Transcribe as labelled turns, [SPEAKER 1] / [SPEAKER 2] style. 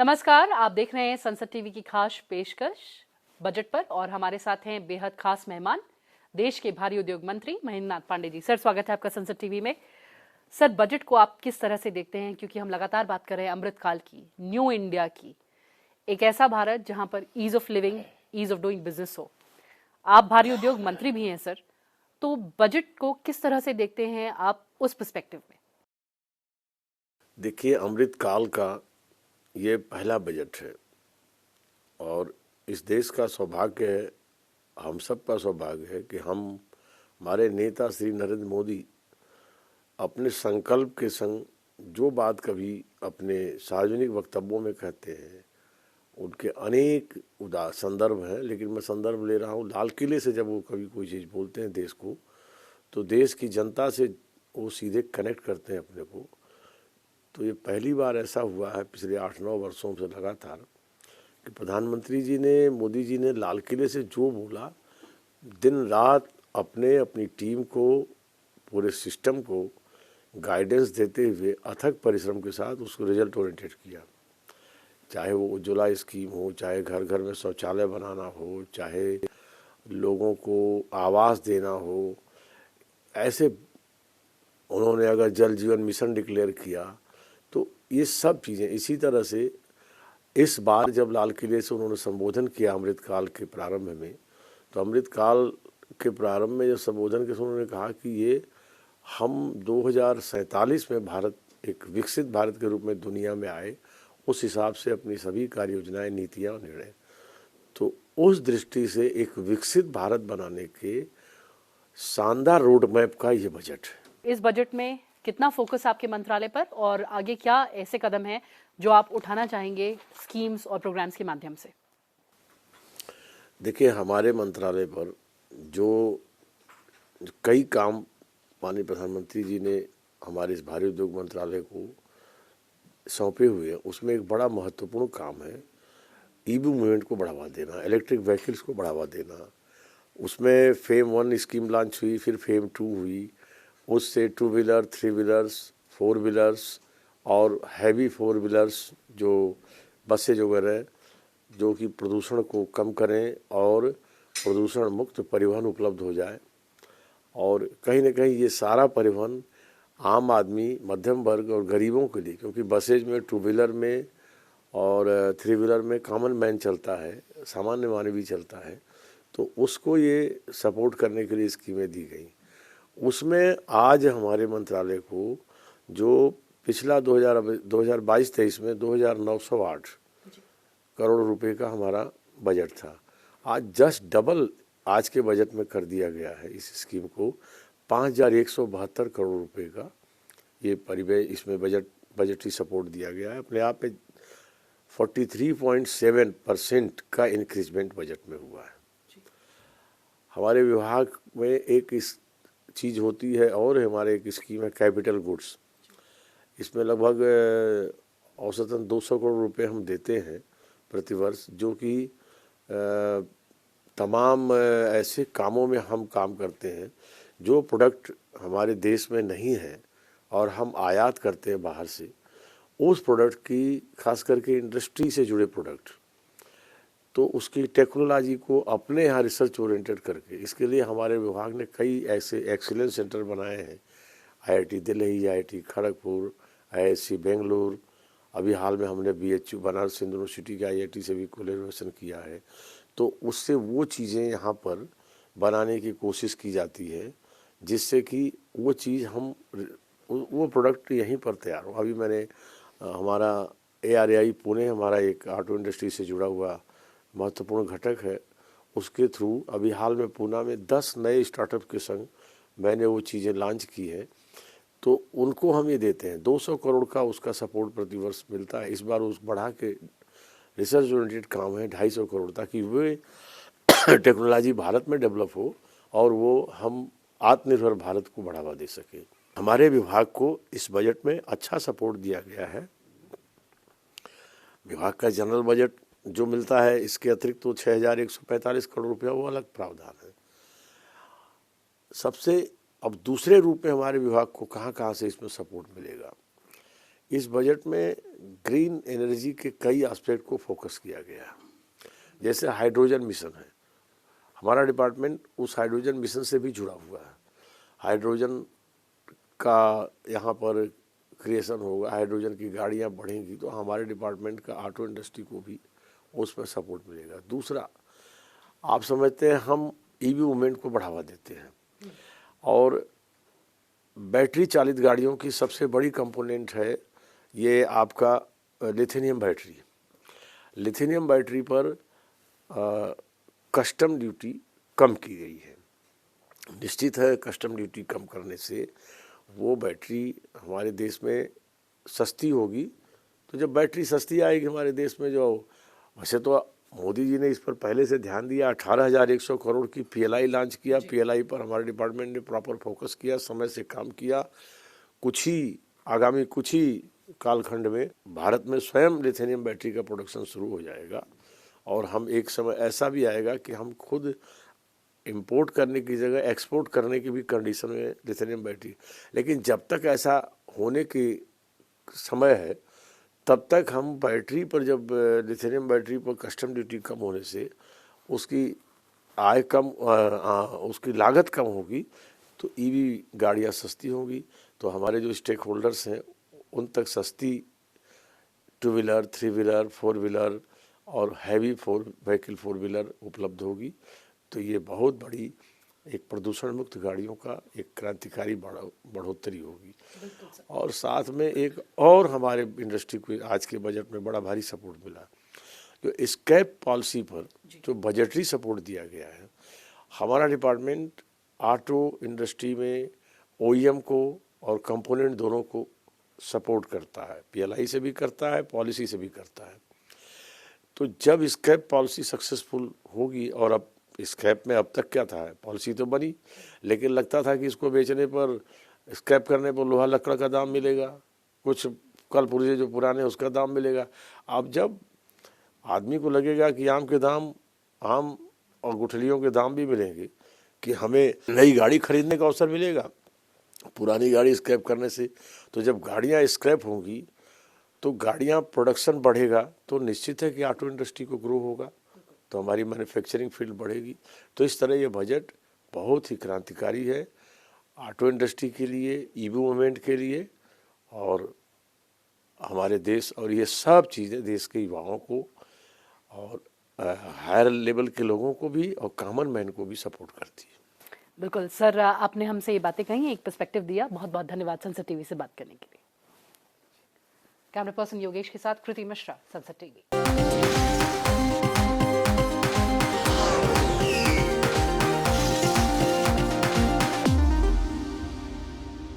[SPEAKER 1] नमस्कार, आप देख रहे हैं संसद टीवी की खास पेशकश बजट पर और हमारे साथ हैं बेहद खास मेहमान देश के भारी उद्योग मंत्री महेंद्र नाथ पांडे जी। सर, स्वागत है आपका संसद टीवी में। सर, बजट को आप किस तरह से देखते हैं, क्योंकि हम लगातार बात कर रहे हैं अमृतकाल की, न्यू इंडिया की, एक ऐसा भारत जहां पर ease of living, ease of doing business हो। आप भारी उद्योग मंत्री भी हैं सर, तो बजट को किस तरह से देखते हैं आप उस पर्सपेक्टिव में?
[SPEAKER 2] देखिए, अमृतकाल का ये पहला बजट है और इस देश का सौभाग्य है, हम सब का सौभाग्य है कि हमारे नेता श्री नरेंद्र मोदी अपने संकल्प के संग जो बात कभी अपने सार्वजनिक वक्तव्यों में कहते हैं, उनके अनेक संदर्भ हैं, लेकिन मैं संदर्भ ले रहा हूँ लाल किले से। जब वो कभी कोई चीज़ बोलते हैं देश को, तो देश की जनता से वो सीधे कनेक्ट करते हैं अपने को। तो ये पहली बार ऐसा हुआ है पिछले 8-9 वर्षों से लगातार कि प्रधानमंत्री जी ने, मोदी जी ने लाल किले से जो बोला, दिन रात अपनी टीम को, पूरे सिस्टम को गाइडेंस देते हुए अथक परिश्रम के साथ उसको रिजल्ट ओरिएंटेड किया। चाहे वो उज्ज्वला स्कीम हो, चाहे घर घर में शौचालय बनाना हो, चाहे लोगों को आवास देना हो, ऐसे उन्होंने अगर जल जीवन मिशन डिक्लेयर किया, तो ये सब चीज़ें इसी तरह से इस बार जब लाल किले से उन्होंने संबोधन किया अमृतकाल के प्रारंभ में, तो अमृतकाल के प्रारंभ में जब संबोधन के समय उन्होंने कहा कि ये हम 2047 में भारत एक विकसित भारत के रूप में दुनिया में आए, उस हिसाब से अपनी सभी कार्य योजनाएं, नीतियाँ और निर्णय, तो उस दृष्टि से एक विकसित भारत बनाने के शानदार रोड मैप का ये बजट है।
[SPEAKER 1] इस बजट में कितना फोकस आपके मंत्रालय पर और आगे क्या ऐसे कदम हैं जो आप उठाना चाहेंगे स्कीम्स और प्रोग्राम्स के माध्यम से?
[SPEAKER 2] देखिए, हमारे मंत्रालय पर जो कई काम माननीय प्रधानमंत्री जी ने हमारे इस भारी उद्योग मंत्रालय को सौंपे हुए हैं, उसमें एक बड़ा महत्वपूर्ण काम है ईवी मूवमेंट को बढ़ावा देना, इलेक्ट्रिक व्हीकल्स को बढ़ावा देना। उसमें फेम 1 स्कीम लॉन्च हुई, फिर फेम 2 हुई, उससे 2 व्हीलर, 3 व्हीलर्स, 4 व्हीलर्स और हैवी 4 व्हीलर्स जो बसेज वगैरह जो कि प्रदूषण को कम करें और प्रदूषण मुक्त परिवहन उपलब्ध हो जाए। और कहीं ना कहीं ये सारा परिवहन आम आदमी, मध्यम वर्ग और गरीबों के लिए, क्योंकि बसेज में 2 व्हीलर में और 3 व्हीलर में कॉमन मैन चलता है, सामान्य मानवी चलता है, तो उसको ये सपोर्ट करने के लिए स्कीमें दी गई। उसमें आज हमारे मंत्रालय को जो पिछला 2022-23 में 2,908 करोड़ रुपए का हमारा बजट था, आज जस्ट डबल आज के बजट में कर दिया गया है। इस स्कीम को 5,172 करोड़ रुपए का ये परिवेश इसमें बजटरी सपोर्ट दिया गया है। अपने आप में 43.7% का इंक्रीजमेंट बजट में हुआ है। हमारे विभाग में एक इस चीज़ होती है और हमारे एक स्कीम है कैपिटल गुड्स। इसमें लगभग औसतन 200 करोड़ रुपए हम देते हैं प्रतिवर्ष, जो कि तमाम ऐसे कामों में हम काम करते हैं जो प्रोडक्ट हमारे देश में नहीं है और हम आयात करते हैं बाहर से, उस प्रोडक्ट की, खास करके इंडस्ट्री से जुड़े प्रोडक्ट, तो उसकी टेक्नोलॉजी को अपने यहाँ रिसर्च ओरिएंटेड करके, इसके लिए हमारे विभाग ने कई ऐसे एक्सीलेंस सेंटर बनाए हैं। IIT Delhi, IIT Kharagpur, IISc Bengaluru, अभी हाल में हमने BHU बनारस हिंदू यूनिवर्सिटी के IIT से भी कोलैबोरेशन किया है। तो उससे वो चीज़ें यहाँ पर बनाने की कोशिश की जाती है जिससे कि वो चीज़ वो प्रोडक्ट यहीं पर तैयार हो। अभी मैंने हमारा ARAI पुणे, हमारा एक ऑटो इंडस्ट्री से जुड़ा हुआ महत्वपूर्ण घटक है, उसके थ्रू अभी हाल में पूना में 10 नए स्टार्टअप के संग मैंने वो चीज़ें लॉन्च की है। तो उनको हम ये देते हैं 200 करोड़ का उसका सपोर्ट प्रतिवर्ष मिलता है। इस बार उस बढ़ा के रिसर्च ओरिएंटेड काम है 250 करोड़, ताकि वे टेक्नोलॉजी भारत में डेवलप हो और वो हम आत्मनिर्भर भारत को बढ़ावा दे सके। हमारे विभाग को इस बजट में अच्छा सपोर्ट दिया गया है। विभाग का जनरल बजट जो मिलता है, इसके अतिरिक्त तो 6,145 करोड़ रुपया वो अलग प्रावधान है। सबसे अब दूसरे रूप में हमारे विभाग को कहाँ कहाँ से इसमें सपोर्ट मिलेगा, इस बजट में ग्रीन एनर्जी के कई एस्पेक्ट को फोकस किया गया है। जैसे हाइड्रोजन मिशन है, हमारा डिपार्टमेंट उस हाइड्रोजन मिशन से भी जुड़ा हुआ है। हाइड्रोजन का यहाँ पर क्रिएशन होगा, हाइड्रोजन की गाड़ियाँ बढ़ेंगी तो हमारे डिपार्टमेंट का ऑटो इंडस्ट्री को भी उसमें सपोर्ट मिलेगा। दूसरा, आप समझते हैं हम ईवी मूवमेंट को बढ़ावा देते हैं और बैटरी चालित गाड़ियों की सबसे बड़ी कंपोनेंट है ये आपका लिथियम बैटरी। लिथियम बैटरी पर कस्टम ड्यूटी कम की गई है। निश्चित है कस्टम ड्यूटी कम करने से वो बैटरी हमारे देश में सस्ती होगी। तो जब बैटरी सस्ती आएगी हमारे देश में, जो वैसे तो मोदी जी ने इस पर पहले से ध्यान दिया, 18,100 करोड़ की PLI लॉन्च किया। PLI पर हमारे डिपार्टमेंट ने प्रॉपर फोकस किया, समय से काम किया। आगामी कुछ ही कालखंड में भारत में स्वयं लिथियम बैटरी का प्रोडक्शन शुरू हो जाएगा और हम एक समय ऐसा भी आएगा कि हम खुद इंपोर्ट करने की जगह एक्सपोर्ट करने की भी कंडीशन में लिथियम बैटरी। लेकिन जब तक ऐसा होने की समय है तब तक हम बैटरी पर, जब लिथियम बैटरी पर कस्टम ड्यूटी कम होने से उसकी आय कम, उसकी लागत कम होगी तो ईवी गाड़ियाँ सस्ती होंगी। तो हमारे जो स्टेक होल्डर्स हैं उन तक सस्ती 2 व्हीलर, 3 व्हीलर, 4 व्हीलर और हैवी व्हीकल 4 व्हीलर उपलब्ध होगी। तो ये बहुत बड़ी एक प्रदूषण मुक्त गाड़ियों का एक क्रांतिकारी बढ़ोतरी होगी। और साथ में एक और हमारे इंडस्ट्री को आज के बजट में बड़ा भारी सपोर्ट मिला, जो स्क्रैप पॉलिसी पर जो बजटरी सपोर्ट दिया गया है। हमारा डिपार्टमेंट ऑटो इंडस्ट्री में OEM को और कंपोनेंट दोनों को सपोर्ट करता है, PLI से भी करता है, पॉलिसी से भी करता है। तो जब स्क्रैप पॉलिसी सक्सेसफुल होगी, और अब स्क्रैप में अब तक क्या था, पॉलिसी तो बनी लेकिन लगता था कि इसको बेचने पर, स्क्रैप करने पर लोहा लकड़ का दाम मिलेगा, कुछ कल पुर्जे जो पुराने उसका दाम मिलेगा। अब जब आदमी को लगेगा कि आम के दाम, आम और गुठलियों के दाम भी मिलेंगे, कि हमें नई गाड़ी खरीदने का अवसर मिलेगा पुरानी गाड़ी स्क्रैप करने से, तो जब गाड़ियाँ स्क्रैप होंगी तो गाड़ियाँ प्रोडक्शन बढ़ेगा तो निश्चित है कि ऑटो इंडस्ट्री को ग्रो होगा, तो हमारी मैन्युफैक्चरिंग फील्ड बढ़ेगी। तो इस तरह ये बजट बहुत ही क्रांतिकारी है ऑटो इंडस्ट्री के लिए, ईवी मूवमेंट के लिए, और हमारे देश, और ये सब चीज़ें देश के युवाओं को और हायर लेवल के लोगों को भी और कॉमन मैन को भी सपोर्ट करती है।
[SPEAKER 1] बिल्कुल सर, आपने हमसे ये बातें कही, एक पर्सपेक्टिव दिया। बहुत बहुत धन्यवाद संसद टीवी से बात करने के लिए। कैमरा पर्सन योगेश के साथ कृति मिश्रा, संसद टीवी।